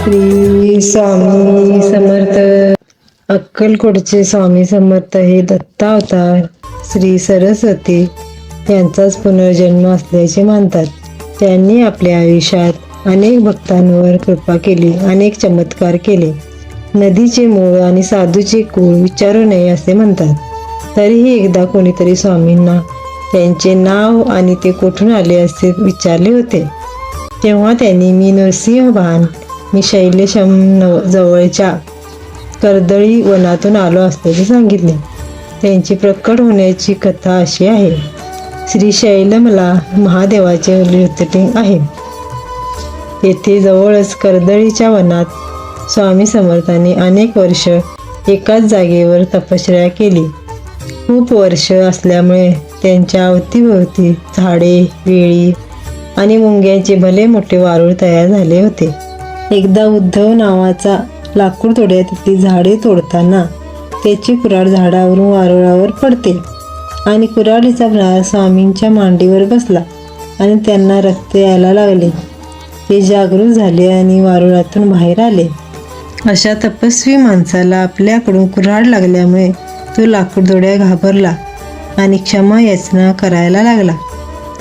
श्री स्वामी समर्थ. अक्कलकोटचे स्वामी समर्थ हे दत्ता अवतार श्री सरस्वती यांचाच पुनर्जन्म असल्याचे मानतात. त्यांनी आपल्या आयुष्यात अनेक भक्तांवर कृपा केली, अनेक चमत्कार केले. नदीचे मूळ आणि साधूचे कुळ विचारू नये असे म्हणतात. तरीही एकदा कोणीतरी स्वामींना त्यांचे नाव आणि ते कुठून आले असे विचारले होते. तेव्हा त्यांनी मी नरसिंह भान, मी शैलेशम जवळच्या कर्दळी वनातून आलो असल्याचे सांगितले. त्यांची प्रकट होण्याची कथा अशी आहे. श्री शैलमला महादेवाचे ज्योतिर्लिंग आहे. येथे जवळच कर्दळीच्या वनात स्वामी समर्थांनी अनेक वर्ष एकाच जागेवर तपश्चर्या केली. खूप वर्ष असल्यामुळे त्यांच्या अवतीभोवती झाडे, वेळी आणि मुंग्यांचे भले मोठे वारूळ तयार झाले होते. एकदा उद्धव नावाचा लाकूड तोड्यात तिथली झाडे तोडताना त्याची कुऱ्हाड झाडावरून वारुळावर पडते आणि कुऱ्हाडीचा भार स्वामींच्या मांडीवर बसला आणि त्यांना रक्त यायला लागले. ते जागरूक झाले आणि वारुळातून बाहेर आले. अशा तपस्वी माणसाला आपल्याकडून कुऱ्हाड लागल्यामुळे तो लाकूड तोड्या घाबरला आणि क्षमा याचना करायला लागला.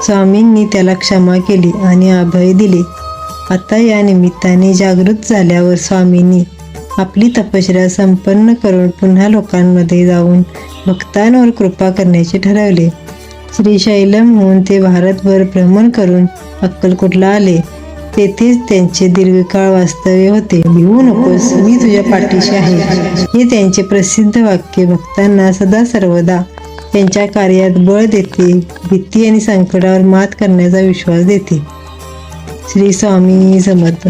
स्वामींनी त्याला क्षमा केली आणि अभय दिले. आता या निमित्ताने जागृत झाल्यावर स्वामींनी आपली तपश्चर्या संपन्न करून पुन्हा लोकांमध्ये जाऊन भक्तांवर कृपा करण्याचे ठरवले. श्रीशैलमहून ते भारतभर भ्रमण करून अक्कलकोटला आले. तेथेच त्यांचे दीर्घकाळ वास्तव्य होते. भिवू नकोस, मी तुझ्या पाठीशी आहे, हे त्यांचे प्रसिद्ध वाक्य भक्तांना सदा सर्वदा त्यांच्या कार्यात बळ देते, भीती आणि संकटावर मात करण्याचा विश्वास देते. श्री स्वामी समर्थ.